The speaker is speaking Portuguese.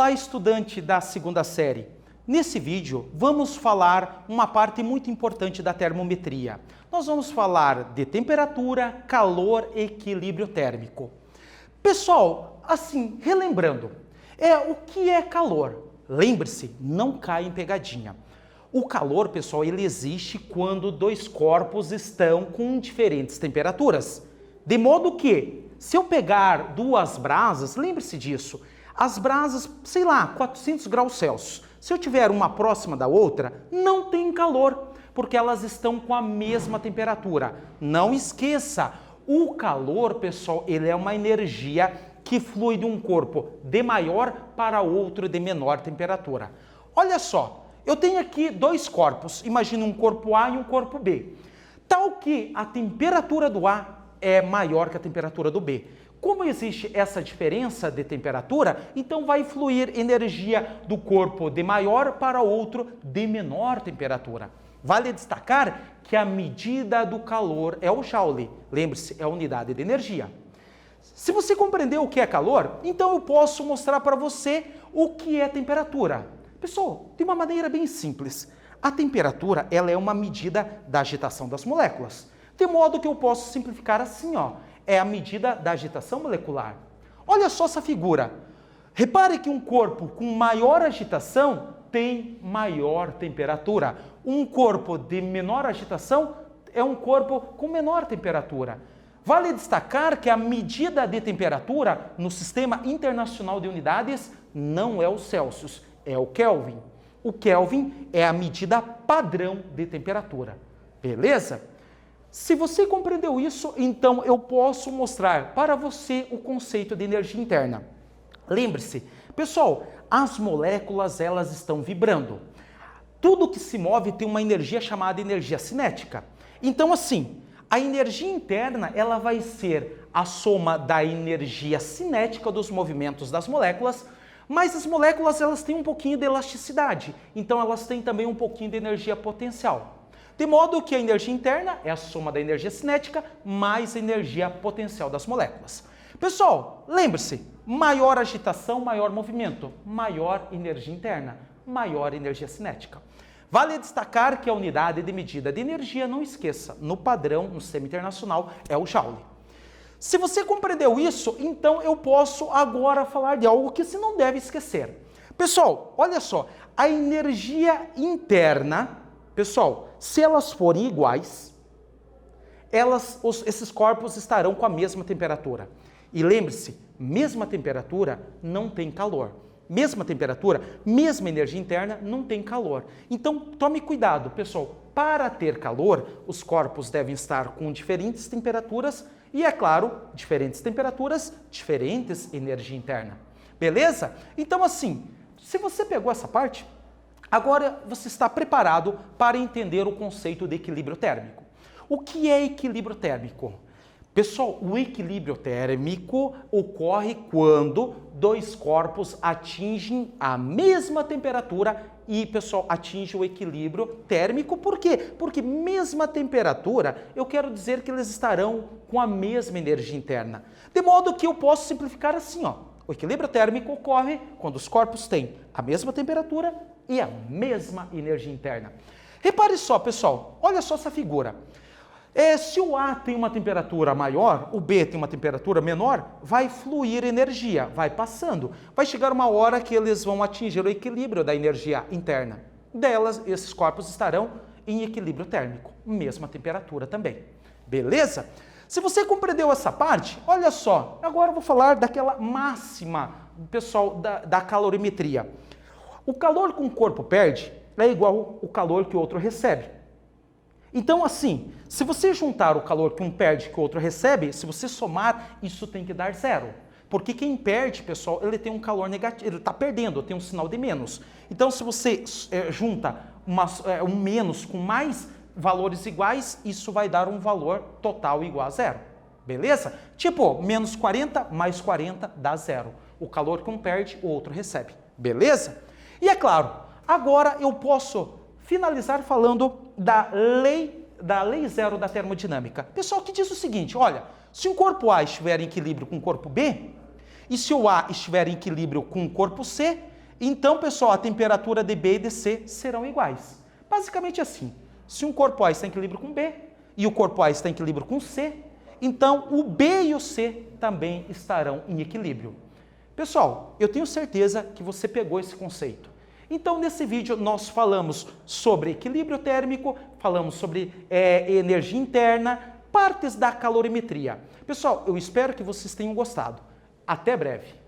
Olá, estudante da segunda série. Nesse vídeo, vamos falar uma parte muito importante da termometria. Nós vamos falar de temperatura, calor e equilíbrio térmico. Pessoal, assim, relembrando, o que é calor? Lembre-se, não cai em pegadinha. O calor, pessoal, ele existe quando dois corpos estão com diferentes temperaturas. De modo que, se eu pegar duas brasas, lembre-se disso, as brasas, sei lá, 400 graus Celsius. Se eu tiver uma próxima da outra, não tem calor, porque elas estão com a mesma temperatura. Não esqueça, o calor, pessoal, ele é uma energia que flui de um corpo de maior para outro de menor temperatura. Olha só, eu tenho aqui dois corpos, imagina um corpo A e um corpo B. Tal que a temperatura do A é maior que a temperatura do B. Como existe essa diferença de temperatura, então vai fluir energia do corpo de maior para outro de menor temperatura. Vale destacar que a medida do calor é o Joule. Lembre-se, é a unidade de energia. Se você compreendeu o que é calor, então eu posso mostrar para você o que é temperatura. Pessoal, de uma maneira bem simples. A temperatura, ela é uma medida da agitação das moléculas. De modo que eu posso simplificar assim, ó. É a medida da agitação molecular. Olha só essa figura. Repare que um corpo com maior agitação tem maior temperatura. Um corpo de menor agitação é um corpo com menor temperatura. Vale destacar que a medida de temperatura no Sistema Internacional de Unidades não é o Celsius, é o Kelvin. O Kelvin é a medida padrão de temperatura. Beleza? Se você compreendeu isso, então eu posso mostrar para você o conceito de energia interna. Lembre-se, pessoal, as moléculas elas estão vibrando. Tudo que se move tem uma energia chamada energia cinética. Então assim, a energia interna ela vai ser a soma da energia cinética dos movimentos das moléculas, mas as moléculas elas têm um pouquinho de elasticidade, então elas têm também um pouquinho de energia potencial. De modo que a energia interna é a soma da energia cinética mais a energia potencial das moléculas. Pessoal, lembre-se, maior agitação, maior movimento, maior energia interna, maior energia cinética. Vale destacar que a unidade de medida de energia, não esqueça, no padrão, no Sistema Internacional, é o Joule. Se você compreendeu isso, então eu posso agora falar de algo que você não deve esquecer. Pessoal, olha só, a energia interna, pessoal, se elas forem iguais, esses corpos estarão com a mesma temperatura. E lembre-se, mesma temperatura não tem calor. Mesma temperatura, mesma energia interna não tem calor. Então, tome cuidado, pessoal. Para ter calor, os corpos devem estar com diferentes temperaturas e, é claro, diferentes temperaturas, diferentes energia interna. Beleza? Então, assim, se você pegou essa parte, agora você está preparado para entender o conceito de equilíbrio térmico. O que é equilíbrio térmico? Pessoal, o equilíbrio térmico ocorre quando dois corpos atingem a mesma temperatura e, pessoal, atinge o equilíbrio térmico. Por quê? Porque mesma temperatura, eu quero dizer que eles estarão com a mesma energia interna. De modo que eu posso simplificar assim, ó. O equilíbrio térmico ocorre quando os corpos têm a mesma temperatura e a mesma energia interna. Repare só, pessoal, olha só essa figura. Se o A tem uma temperatura maior, o B tem uma temperatura menor, vai fluir energia, vai passando. Vai chegar uma hora que eles vão atingir o equilíbrio da energia interna. Delas, esses corpos estarão em equilíbrio térmico, mesma temperatura também. Beleza? Se você compreendeu essa parte, olha só, agora eu vou falar daquela máxima, pessoal, da calorimetria. O calor que um corpo perde é igual ao calor que o outro recebe. Então, assim, se você juntar o calor que um perde e que o outro recebe, se você somar, isso tem que dar zero. Porque quem perde, pessoal, ele tem um calor negativo, ele está perdendo, tem um sinal de menos. Então, se você junta um menos com mais valores iguais, isso vai dar um valor total igual a zero. Beleza? Tipo, menos 40 mais 40 dá zero. O calor que um perde, o outro recebe. Beleza? E é claro, agora eu posso finalizar falando da lei zero da termodinâmica. Pessoal, que diz o seguinte, olha, se um corpo A estiver em equilíbrio com o corpo B, e se o A estiver em equilíbrio com o corpo C, Então, pessoal, a temperatura de B e de C serão iguais. Basicamente assim, se um corpo A está em equilíbrio com B e o corpo A está em equilíbrio com C, então o B e o C também estarão em equilíbrio. Pessoal, eu tenho certeza que você pegou esse conceito. Então, nesse vídeo, nós falamos sobre equilíbrio térmico, falamos sobre energia interna, partes da calorimetria. Pessoal, eu espero que vocês tenham gostado. Até breve!